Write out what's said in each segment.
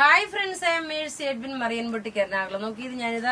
Hi friends, I am Mercy Edwin Marian boutique Ernakulam. നോക്കിയത് ഞാനിത്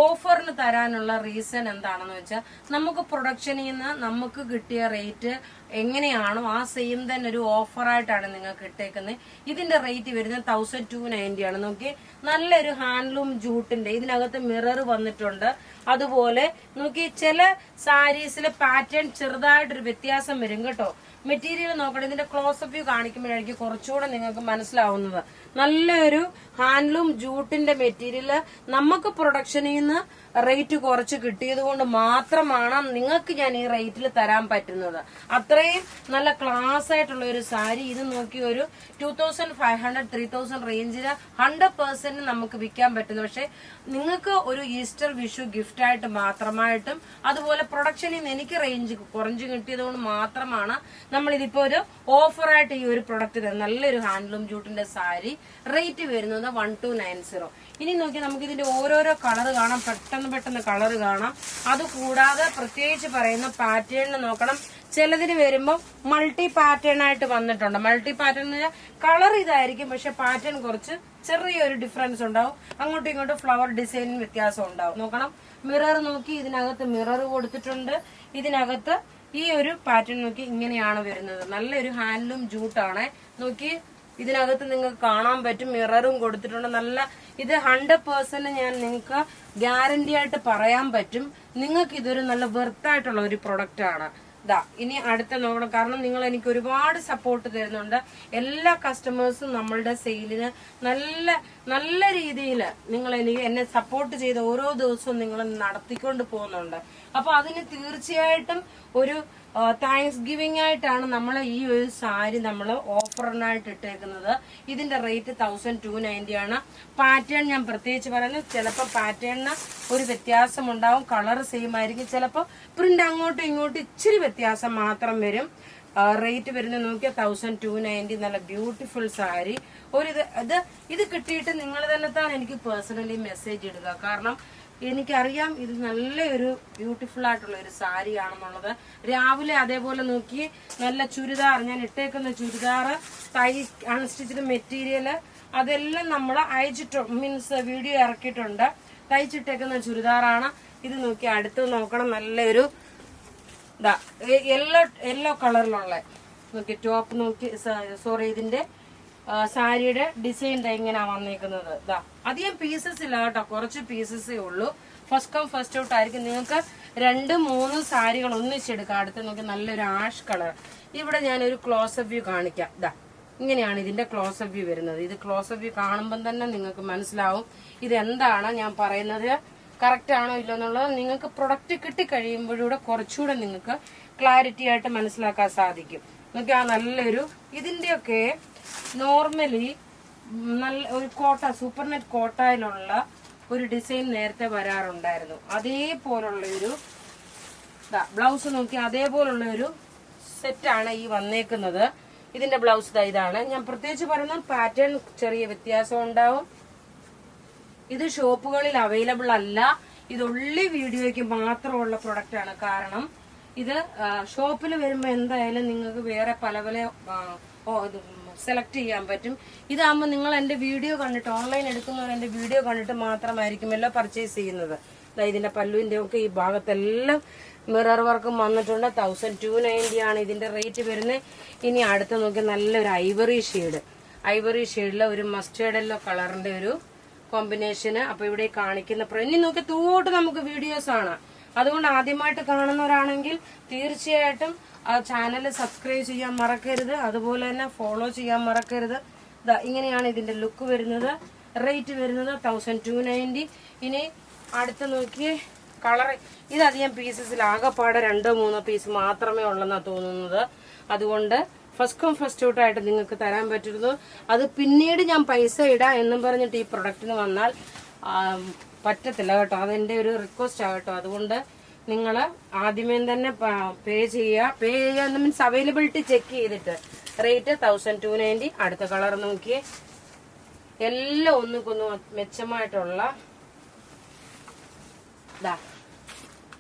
ഓഫറിന് തരാനുള്ള റീസൺ എന്താണെന്ന് വെച്ചാൽ, നമുക്ക് പ്രൊഡക്ഷനിൽ നിന്ന് നമുക്ക് കിട്ടിയ റേറ്റ് എങ്ങനെയാണോ ആ സെയിം തന്നെ ഒരു ഓഫറായിട്ടാണ് നിങ്ങൾക്ക് ഇട്ടേക്കുന്നത്. ഇതിന്റെ റേറ്റ് വരുന്നത് 1290 ആണ്. നോക്കി, നല്ലൊരു ഹാൻഡ്ലൂം ജൂട്ടിന്റെ ഇതിനകത്ത് മിറർ വന്നിട്ടുണ്ട്. അതുപോലെ നോക്കി, ചില സാരീസിലെ പാറ്റേൺ ചെറുതായിട്ടൊരു വ്യത്യാസം വരും കേട്ടോ. മെറ്റീരിയൽ നോക്കണം, ഇതിന്റെ ക്ലോസപ്പ് വ്യൂ കാണിക്കുമ്പോഴായിരിക്കും കുറച്ചുകൂടെ നിങ്ങൾക്ക് മനസ്സിലാവുന്നത്. നല്ലൊരു ഹാൻഡ്ലൂം ജൂട്ടിന്റെ മെറ്റീരിയൽ നമുക്ക് പ്രൊഡക്ഷനിൽ നിന്ന് റേറ്റ് കുറച്ച് കിട്ടിയത് കൊണ്ട് മാത്രമാണ് നിങ്ങൾക്ക് ഞാൻ ഈ റേറ്റിൽ തരാൻ പറ്റുന്നത്. അത്രയും നല്ല ക്ലാസ് ആയിട്ടുള്ള ഒരു സാരി. ഇത് നോക്കി, ഒരു 2500 3000 റേഞ്ചിന് 100% നമുക്ക് വിൽക്കാൻ പറ്റുന്നു. പക്ഷെ നിങ്ങൾക്ക് ഒരു ഈസ്റ്റർ വിഷു ഗിഫ്റ്റ് ആയിട്ട് മാത്രമായിട്ടും അതുപോലെ പ്രൊഡക്ഷനിൽ നിന്ന് എനിക്ക് റേഞ്ച് കുറഞ്ഞു കിട്ടിയത് കൊണ്ട് മാത്രമാണ് നമ്മൾ ഇതിപ്പോ ഒരു ഓഫറായിട്ട് ഈ ഒരു പ്രൊഡക്റ്റ് തരുന്നത്. നല്ലൊരു ഹാൻഡ്ലൂം ജൂട്ടിന്റെ സാരി റേറ്റ് വരുന്നത് 1290. ഇനി നോക്കി, നമുക്ക് ഇതിന്റെ ഓരോരോ കളർ കാണാം, പെട്ടെന്ന് കളർ കാണാം. അതുകൂടാതെ പ്രത്യേകിച്ച് പറയുന്ന പാറ്റേൺ നോക്കണം. ചിലതിന് വരുമ്പോൾ മൾട്ടി പാറ്റേൺ ആയിട്ട് വന്നിട്ടുണ്ട്. മൾട്ടി പാറ്റേൺ കളർ ഇതായിരിക്കും, പക്ഷെ പാറ്റേൺ കുറച്ച് ചെറിയൊരു ഡിഫറൻസ് ഉണ്ടാവും. അങ്ങോട്ടും ഇങ്ങോട്ടും ഫ്ലവർ ഡിസൈനിന് വ്യത്യാസം ഉണ്ടാവും. നോക്കണം, മിറർ നോക്കി, ഇതിനകത്ത് മിറർ കൊടുത്തിട്ടുണ്ട്. ഇതിനകത്ത് ഈ ഒരു പാറ്റേൺ നോക്കി ഇങ്ങനെയാണ് വരുന്നത്. നല്ലൊരു ഹാൻഡ്ലൂം ജൂട്ടാണ്. നോക്കി, ഇതിനകത്ത് നിങ്ങൾക്ക് കാണാൻ പറ്റും, മിററും കൊടുത്തിട്ടുണ്ട്. നല്ല ഇത് 100% ഞാൻ നിങ്ങൾക്ക് ഗ്യാരണ്ടി ആയിട്ട് പറയാൻ പറ്റും. നിങ്ങൾക്ക് ഇതൊരു നല്ല വെർത്തായിട്ടുള്ള ഒരു പ്രൊഡക്റ്റ് ആണ്. ഇനി അടുത്ത നോക്കണം, കാരണം നിങ്ങൾ എനിക്ക് ഒരുപാട് സപ്പോർട്ട് തരുന്നുണ്ട്. എല്ലാ കസ്റ്റമേഴ്സും നമ്മളുടെ സെയിലിന് നല്ല രീതിയിൽ നിങ്ങൾ എന്നെ സപ്പോർട്ട് ചെയ്ത് ഓരോ ദിവസവും നിങ്ങൾ നടത്തിക്കൊണ്ട് പോകുന്നുണ്ട്. അപ്പൊ അതിന് തീർച്ചയായിട്ടും ഒരു താങ്ക്സ് ഗിവിംഗ് ആയിട്ടാണ് നമ്മൾ ഈ ഒരു സാരി നമ്മൾ ഓഫറിനായിട്ട് ഇട്ടേക്കുന്നത്. ഇതിന്റെ റേറ്റ് 1290 ആണ്. പാറ്റേൺ ഞാൻ പ്രത്യേകിച്ച് പറയുന്നത്, ചിലപ്പോൾ പാറ്റേണിന് ഒരു വ്യത്യാസം ഉണ്ടാവും, കളർ സെയിം ആയിരിക്കും, ചിലപ്പോൾ പ്രിന്റ് അങ്ങോട്ടും ഇങ്ങോട്ടും ഇച്ചിരി വ്യത്യാസം മാത്രം വരും. റേറ്റ് വരുന്നത് നോക്കിയാൽ 1290. നല്ല ബ്യൂട്ടിഫുൾ സാരി. ഇത് കിട്ടിയിട്ട് നിങ്ങൾ തന്നെ എനിക്ക് പേഴ്സണലി മെസ്സേജ് ഇടുക. കാരണം എനിക്കറിയാം ഇത് നല്ലൊരു ബ്യൂട്ടിഫുൾ ആയിട്ടുള്ള ഒരു സാരി ആണെന്നുള്ളത്. രാവിലെ അതേപോലെ നോക്കി, നല്ല ചുരിദാർ ഞാൻ ഇട്ടേക്കുന്ന ചുരിദാർ, അൺസ്റ്റിച്ച്ഡ് മെറ്റീരിയൽ അതെല്ലാം നമ്മൾ മീൻസ് വീഡിയോ ഇറക്കിയിട്ടുണ്ട്. തയ്ച്ചിട്ടേക്കുന്ന ചുരിദാറാണ്. ഇത് നോക്കി, അടുത്ത് നോക്കണം, നല്ലൊരു യെല്ലോ കളറിലുള്ള നോക്കി ടോപ്പ് നോക്കി, സോറി, ഇതിന്റെ സാരിയുടെ ഡിസൈൻ ഇങ്ങനെയാ വന്നേക്കുന്നത്. അധികം പീസസ് ഇല്ല കേട്ടോ, കുറച്ച് പീസസേ ഉള്ളൂ. ഫസ്റ്റ് കം ഫസ്റ്റ് ഔട്ട് ആയിരിക്കും. നിങ്ങൾക്ക് 2-3 സാരികൾ ഒന്നിച്ചെടുക്കാം. അടുത്ത് നോക്കി, നല്ലൊരു ആഷ് കളർ. ഇവിടെ ഞാനൊരു ക്ലോസപ്പ് വ്യൂ കാണിക്കാം. ഇങ്ങനെയാണ് ഇതിന്റെ ക്ലോസപ്പ് വ്യൂ വരുന്നത്. ഇത് ക്ലോസപ്പ് വ്യൂ കാണുമ്പോൾ തന്നെ നിങ്ങൾക്ക് മനസ്സിലാവും ഇതെന്താണ് ഞാൻ പറയുന്നത് കറക്റ്റ് ആണോ ഇല്ലോ എന്നുള്ളത്. നിങ്ങൾക്ക് പ്രൊഡക്റ്റ് കിട്ടിക്കഴിയുമ്പോഴൂടെ കുറച്ചുകൂടെ നിങ്ങൾക്ക് ക്ലാരിറ്റി ആയിട്ട് മനസ്സിലാക്കാൻ സാധിക്കും. നോക്കി, ആ നല്ലൊരു ഇതിന്റെയൊക്കെ നോർമലി നല്ല ഒരു സൂപ്പർനെറ്റ് കോട്ടയിലുള്ള ഒരു ഡിസൈൻ നേരത്തെ വരാറുണ്ടായിരുന്നു. അതേപോലുള്ള ഒരു ബ്ലൗസ് നോക്കി, അതേപോലുള്ള ഒരു സെറ്റാണ് ഈ വന്നേക്കുന്നത്. ഇതിന്റെ ബ്ലൗസ് ഇതാണ്. ഞാൻ പ്രത്യേകിച്ച് പറയുന്ന പാറ്റേൺ ചെറിയ വ്യത്യാസം ഉണ്ടാവും. ഇത് ഷോപ്പുകളിൽ അവൈലബിൾ അല്ല. ഇത് ഉള്ളി വീഡിയോയ്ക്ക് മാത്രമുള്ള പ്രൊഡക്റ്റ് ആണ്. കാരണം ഇത് ഷോപ്പിൽ വരുമ്പോൾ എന്തായാലും നിങ്ങൾക്ക് വേറെ പല സെലക്ട് ചെയ്യാൻ പറ്റും. ഇതാകുമ്പോൾ നിങ്ങൾ എന്റെ വീഡിയോ കണ്ടിട്ട്, ഓൺലൈൻ എടുക്കുന്നവർ എന്റെ വീഡിയോ കണ്ടിട്ട് മാത്രമായിരിക്കുമല്ലോ പർച്ചേസ് ചെയ്യുന്നത്. ഇതിന്റെ പല്ലുവിന്റെ ഒക്കെ ഈ ഭാഗത്തെല്ലാം മിറർ വർക്കും വന്നിട്ടുണ്ട്. 1290 ആണ് ഇതിന്റെ റേറ്റ് വരുന്നത്. ഇനി അടുത്ത് നോക്കി, നല്ലൊരു ഐവറി ഷെയ്ഡിലെ ഒരു മസ്റ്റേർഡ് യെല്ലോ കളറിന്റെ ഒരു കോമ്പിനേഷന്. അപ്പൊ ഇവിടെ കാണിക്കുന്ന ഇനി നോക്കി തൂട്ട് നമുക്ക് വീഡിയോസ് ആണ്. അതുകൊണ്ട് ആദ്യമായിട്ട് കാണുന്നവരാണെങ്കിൽ തീർച്ചയായിട്ടും ആ ചാനൽ സബ്സ്ക്രൈബ് ചെയ്യാൻ മറക്കരുത്. അതുപോലെ തന്നെ ഫോളോ ചെയ്യാൻ മറക്കരുത്. ഇങ്ങനെയാണ് ഇതിന്റെ ലുക്ക് വരുന്നത്. റേറ്റ് വരുന്നത് 1290. ഇനി അടുത്ത് നോക്കി കളർ. ഇതധികം പീസസിൽ ആകെപ്പാടെ 2-3 പീസ് മാത്രമേ ഉള്ളെന്നാ തോന്നുന്നത്. അതുകൊണ്ട് ഫസ്റ്റ് കം ഫസ്റ്റ് ഔട്ട് ആയിട്ട് നിങ്ങൾക്ക് തരാൻ പറ്റുന്നു. അത് പിന്നീട് ഞാൻ പൈസ ഇടാം എന്നും പറഞ്ഞിട്ട് ഈ പ്രൊഡക്റ്റിന് വന്നാൽ പറ്റത്തില്ല കേട്ടോ. അതെന്റെ ഒരു റിക്വസ്റ്റ് ആകട്ടോ. അതുകൊണ്ട് നിങ്ങൾ ആദ്യമേ തന്നെ പേ ചെയ്യുക മീൻസ് അവൈലബിലിറ്റി ചെക്ക് ചെയ്തിട്ട്. റേറ്റ് 1290. അടുത്ത കളർ നോക്കിയേ, എല്ലാം ഒന്നുകൊന്നു മെച്ചമായിട്ടുള്ള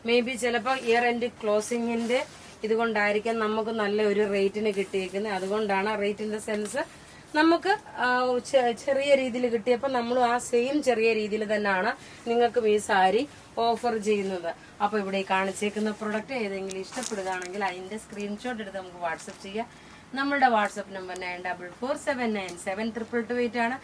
മേ ബി ചിലപ്പോ ഇയർ എൻഡ് ക്ലോസിങ്ങിന്റെ ഇതുകൊണ്ടായിരിക്കാം നമുക്ക് നല്ല ഒരു റേറ്റിന് കിട്ടിയിരിക്കുന്നത്. അതുകൊണ്ടാണ് റേറ്റിന്റെ സെൻസ് നമുക്ക് ചെറിയ രീതിയിൽ കിട്ടിയപ്പോൾ നമ്മൾ ആ സെയിം ചെറിയ രീതിയിൽ തന്നെയാണ് നിങ്ങൾക്കും ഈ സാരി ഓഫർ ചെയ്യുന്നത്. അപ്പൊ ഇവിടെ കാണിച്ചേക്കുന്ന പ്രൊഡക്റ്റ് ഏതെങ്കിലും ഇഷ്ടപ്പെടുകയാണെങ്കിൽ അതിന്റെ സ്ക്രീൻഷോട്ട് എടുത്ത് നമുക്ക് വാട്സപ്പ് ചെയ്യാം. നമ്മളുടെ വാട്സപ്പ് നമ്പർ 9447972228 ആണ്.